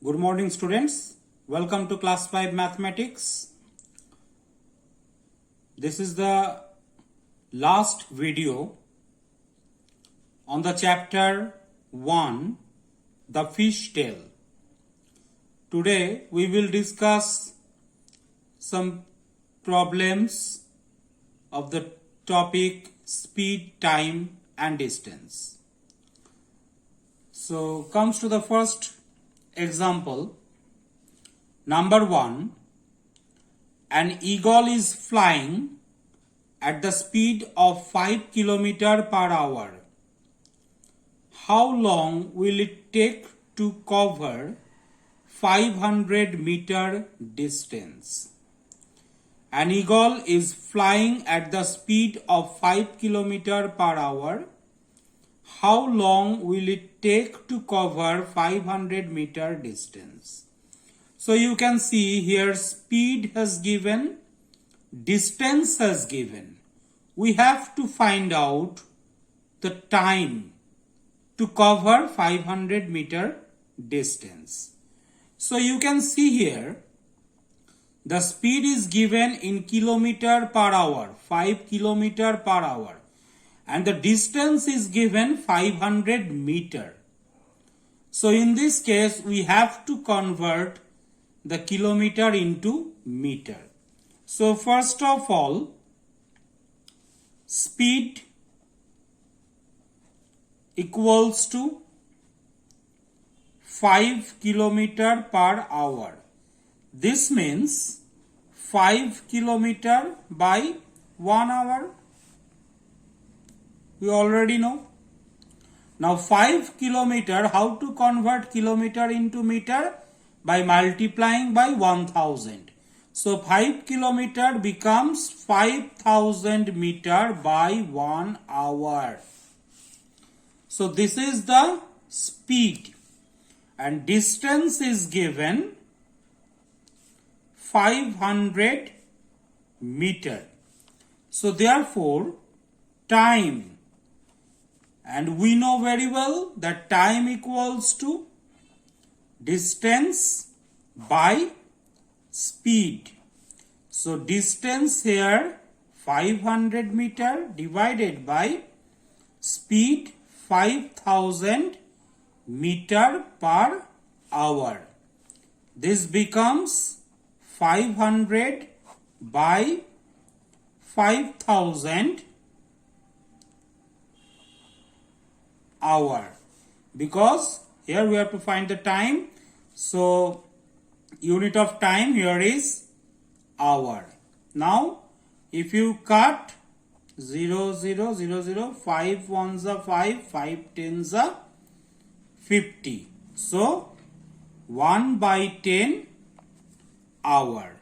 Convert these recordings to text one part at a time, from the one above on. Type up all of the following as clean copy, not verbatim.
Good morning, students. Welcome to class 5 mathematics. This is the last video on the chapter 1, the fish tail. Today we will discuss some problems of the topic speed, time and distance. So comes to the first example. Number 1, an eagle is flying at the speed of 5 km per hour. How long will it take to cover 500 meter distance? An eagle is flying at the speed of 5 km per hour. How long will it take to cover 500 meter distance? So you can see here speed has given, distance has given. We have to find out the time to cover 500 meter distance. So you can see here the speed is given in kilometer per hour, 5 kilometer per hour. And the distance is given 500 meter. So in this case we have to convert the kilometer into meter. So first of all, speed equals to 5 kilometer per hour. This means 5 kilometer by 1 hour. We already know. Now 5 kilometer, how to convert kilometer into meter? By multiplying by 1000. So 5 kilometer becomes 5000 meter by 1 hour. So this is the speed and distance is given 500 meter. So therefore time, and we know very well that time equals to distance by speed. So distance here 500 meter divided by speed 5000 meter per hour. This becomes 500 by 5000 hour, because here we have to find the time. So unit of time here is hour. Now if you cut 0 0 0 0, 5 ones are 5, 5 tens are 50. So 1 by 10 hour.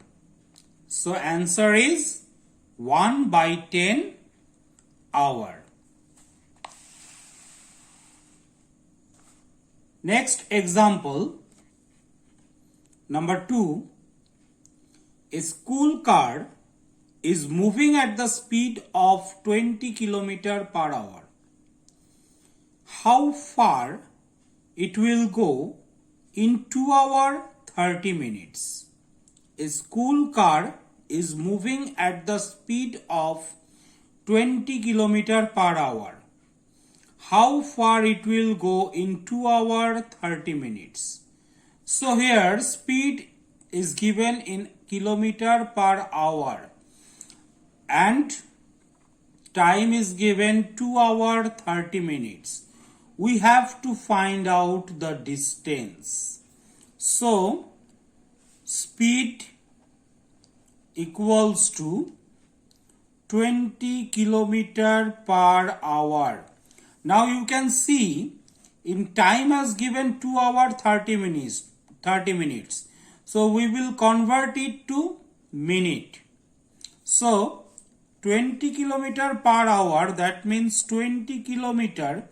So answer is 1 by 10 hour. Next example, number 2, a school car is moving at the speed of 20 km per hour. How far it will go in 2 hours 30 minutes? A school car is moving at the speed of 20 km per hour. How far it will go in 2 hours 30 minutes. So here speed is given in kilometer per hour and time is given 2 hours 30 minutes. We have to find out the distance. So speed equals to 20 kilometer per hour. Now you can see in time has given 2 hours 30 minutes. So we will convert it to minute. So 20 kilometer per hour, that means 20 kilometer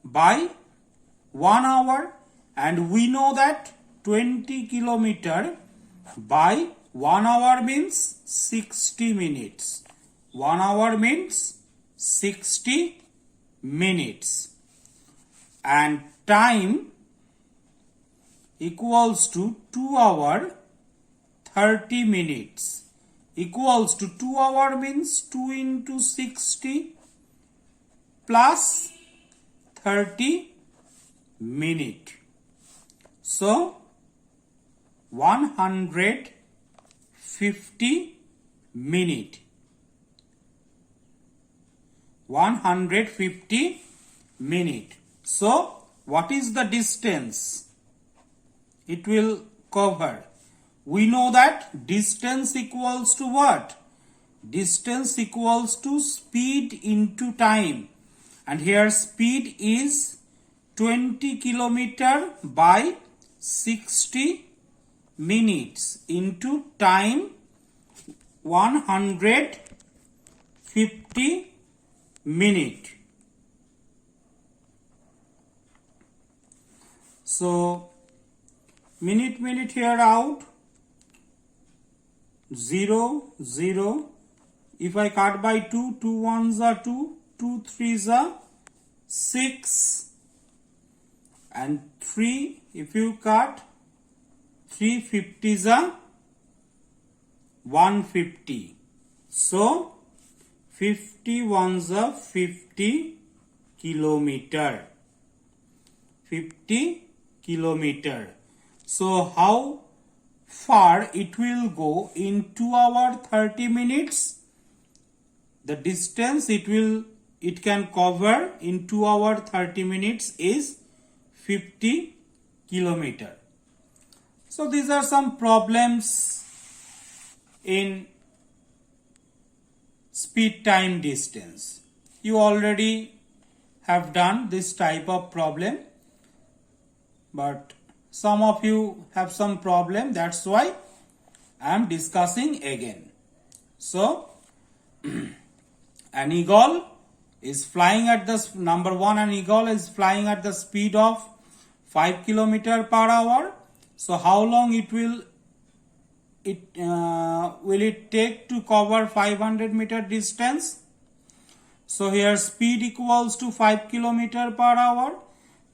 by 1 hour, and we know that 20 kilometer by 1 hour means 60 minutes. 1 hour means 60 minutes. And time equals to 2 hour 30 minutes equals to 2 hour means 2 into 60 plus 30 minute. So 150 minute. 150 minute. So what is the distance it will cover? We know that distance equals to what? Distance equals to speed into time. And here speed is 20 kilometer by 60 minutes into time 150 minute. So minute here out 0 0. If I cut by 2, 2 ones are 2, 2 threes are 6, and 3 if you cut 3 50s are 150. So 50 ones are 50 kilometer. 50 kilometer. So how far it will go in 2 hour 30 minutes? The distance it can cover in 2 hour 30 minutes is 50 kilometer. So these are some problems in speed time distance. You already have done this type of problem, but some of you have some problem, that's why I am discussing again. So an eagle is flying at the number 1, an eagle is flying at the speed of 5 kilometer per hour. So how long will it take to cover 500 meter distance? So here speed equals to 5 kilometer per hour,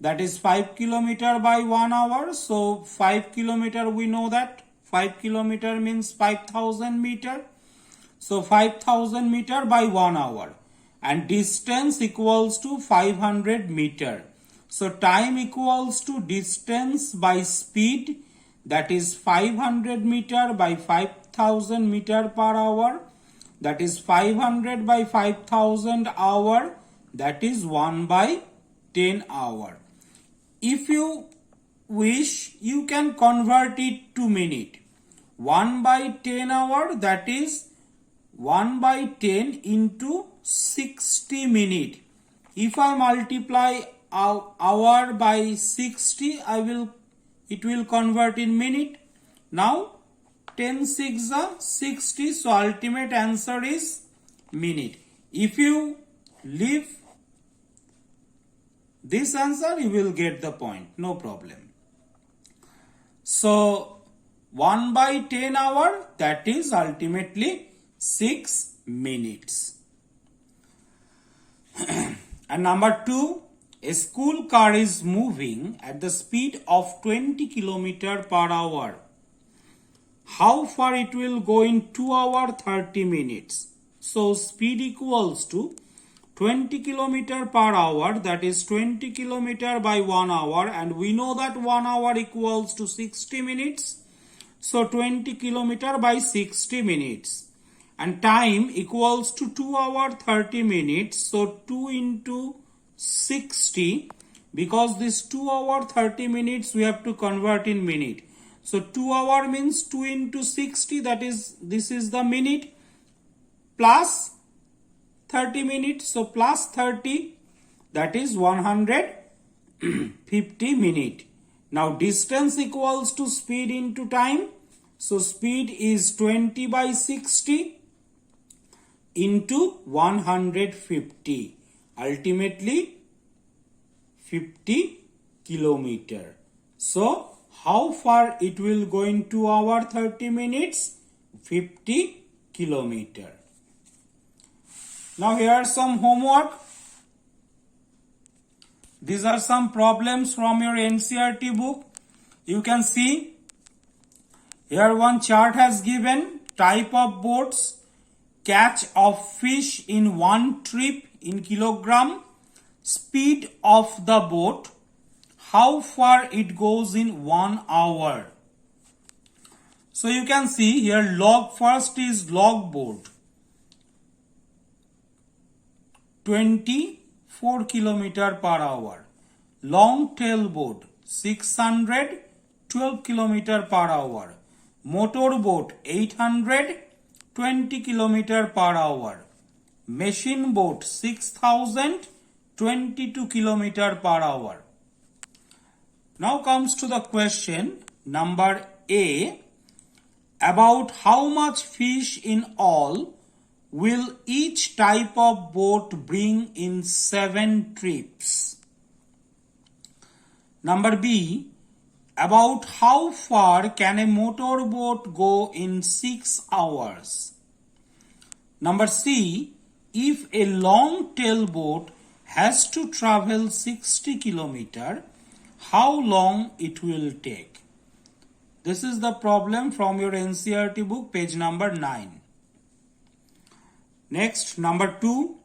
that is 5 kilometer by 1 hour. So 5 kilometer, we know that 5 kilometer means 5000 meter. So 5000 meter by 1 hour, and distance equals to 500 meter. So time equals to distance by speed, that is 500 meter by 5000 meter per hour, that is 500 by 5000 hour, that is 1 by 10 hour. If you wish, you can convert it to minute. 1 by 10 hour, that is 1 by 10 into 60 minute. If I multiply hour by 60, it will convert in minute. Now 10 6 are 60, so ultimate answer is minute. If you leave this answer, you will get the point, no problem. So 1 by 10 hour, that is ultimately 6 minutes. And number 2, a school car is moving at the speed of 20 kilometer per hour. How far it will go in 2 hour 30 minutes? So speed equals to 20 kilometer per hour, that is 20 kilometer by 1 hour, and we know that 1 hour equals to 60 minutes. So 20 kilometer by 60 minutes. And time equals to 2 hour 30 minutes. So 2 into 60, because this 2 hour 30 minutes we have to convert in minute. So 2 hour means 2 into 60, that is, this is the minute, plus 30 minutes. So plus 30, that is 150 minute. Now distance equals to speed into time. So speed is 20 by 60 into 150, ultimately 50 kilometer. So how far it will go in 2 hour 30 minutes? 50 kilometer. Now here are some homework. These are some problems from your NCERT book. You can see here one chart has given type of boats, catch of fish in one trip in kilogram, speed of the boat, how far it goes in 1 hour. So you can see here log, first is log boat, 24 kilometer per hour. Long tail boat, 612 kilometer per hour. Motor boat, 820 kilometer per hour. Machine boat, 6022 kilometer per hour. Now comes to the question number A, about how much fish in all will each type of boat bring in 7 trips. Number B, about how far can a motor boat go in 6 hours. Number C, if a long tail boat has to travel 60 kilometers, how long it will take. This is the problem from your NCERT book, page number 9. Next, number 2.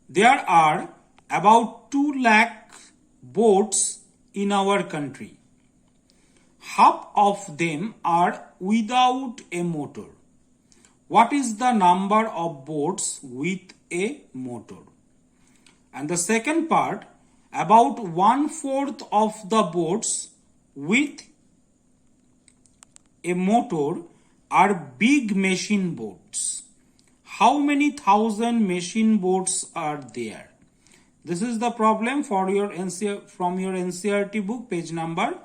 There are about 2 lakh boats in our country. Half of them are without a motor. What is the number of boats with a motor? And the second part, about 1/4 of the boats with a motor are big machine boats. How many thousand machine boats are there? This is the problem for your from your NCERT book, page number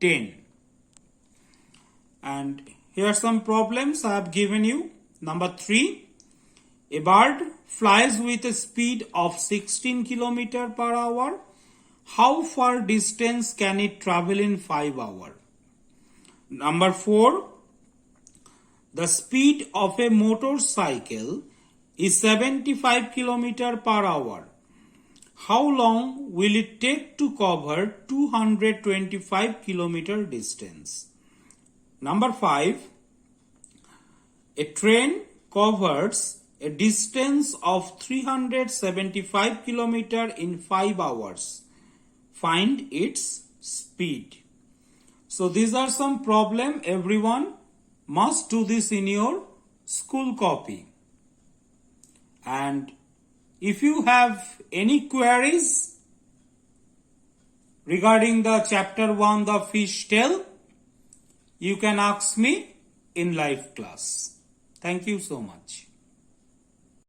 10. And here are some problems I have given you. Number 3, a bird flies with a speed of 16 km per hour. How far distance can it travel in 5 hours? Number 4, the speed of a motorcycle is 75 km per hour. How long will it take to cover 225 km distance? Number 5, a train covers a distance of 375 km in 5 hours. Find its speed. So these are some problems. Everyone must do this in your school copy. And if you have any queries regarding the chapter 1, the fish tale, you can ask me in live class. Thank you so much.